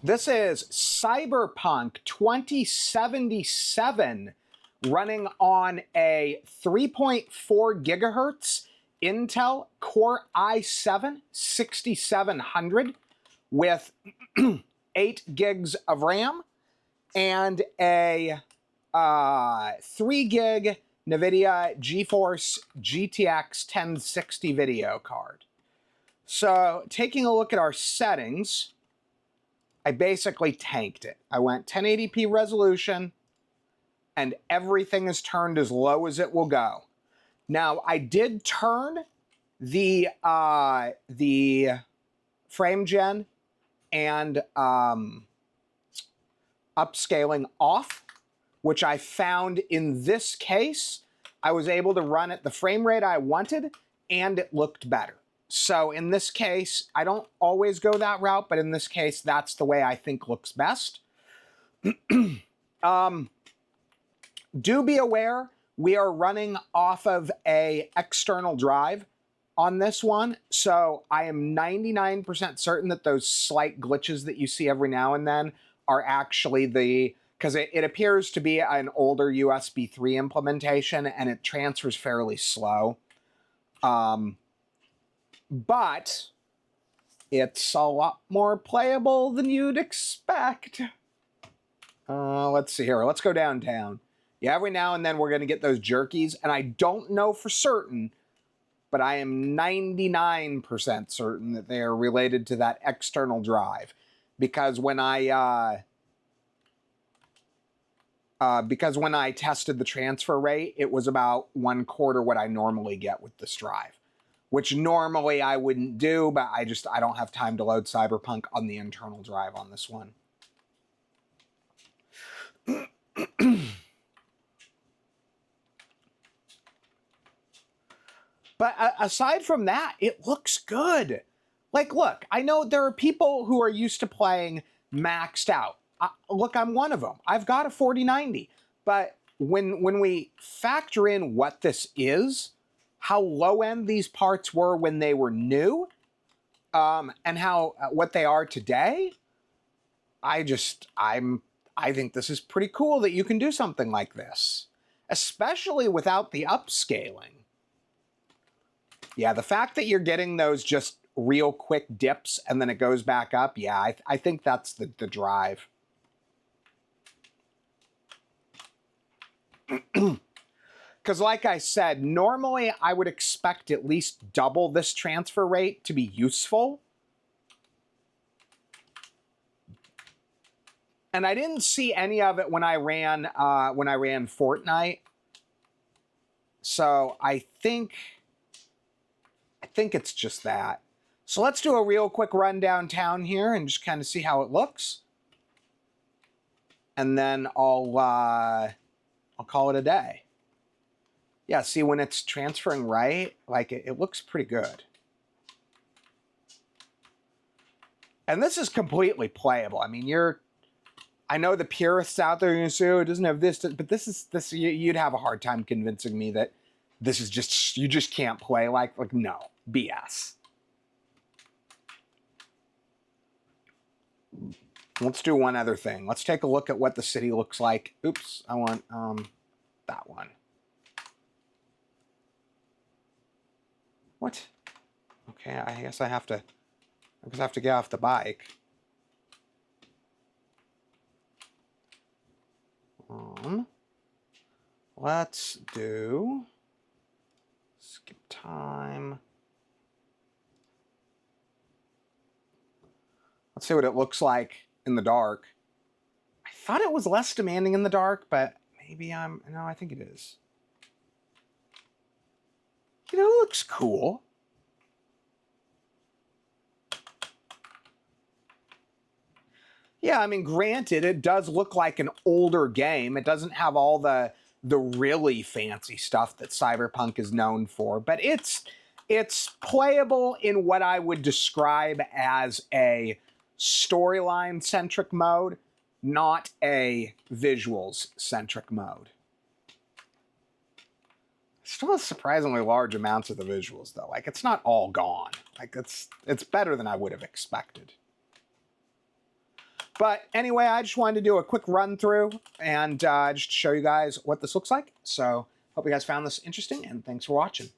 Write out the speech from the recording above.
This is Cyberpunk 2077 running on a 3.4 gigahertz Intel Core i7 6700 with 8 gigs of RAM and a 3 gig NVIDIA GeForce GTX 1060 video card. So taking a look at our settings, I basically tanked it. I went 1080p resolution and everything is turned as low as it will go. Now, I did turn the frame gen and upscaling off, which I found in this case, I was able to run at the frame rate I wanted and it looked better. So in this case, I don't always go that route, but in this case, that's the way I think looks best. Do be aware, we are running off of an external drive on this one, so I am 99% certain that those slight glitches that you see every now and then are actually because it appears to be an older USB 3 implementation and it transfers fairly slow. But it's a lot more playable than you'd expect. Let's see here. Let's go downtown. Yeah, every now and then we're going to get those jerkies, and I don't know for certain, but I am 99% certain that they are related to that external drive. Because when I tested the transfer rate, it was about 1/4 what I normally get with this drive, which normally I wouldn't do, but I don't have time to load Cyberpunk on the internal drive on this one. But aside from that, it looks good. Like, look, I know there are people who are used to playing maxed out. Look, I'm one of them. I've got a 4090. But when we factor in what this is, how low-end these parts were when they were new, and what they are today, I think this is pretty cool that you can do something like this, especially without the upscaling. Yeah, the fact that you're getting those just real quick dips and then it goes back up, yeah, I think that's the drive. Because like I said, normally I would expect at least double this transfer rate to be useful. And I didn't see any of it when I ran Fortnite. So I think it's just that. So let's do a real quick run downtown here and just kind of see how it looks. And then I'll call it a day. Yeah, see, when it's transferring right, like it looks pretty good. And this is completely playable. I mean, I know the purists out there are going to say, oh, it doesn't have this, but this you'd have a hard time convincing me that this is just, you just can't play like no, BS. Let's do one other thing. Let's take a look at what the city looks like. Oops, I want that one. What? Okay, I guess I have to get off the bike. Let's do skip time. Let's see what it looks like in the dark. I thought it was less demanding in the dark, but maybe no, I think it is. You know, it looks cool. Yeah, I mean, granted, it does look like an older game. It doesn't have all the really fancy stuff that Cyberpunk is known for, but it's playable in what I would describe as a storyline-centric mode, not a visuals-centric mode. Still has surprisingly large amounts of the visuals, though. Like, it's not all gone. Like, it's better than I would have expected. But anyway, I just wanted to do a quick run through and just show you guys what this looks like. So hope you guys found this interesting, and thanks for watching.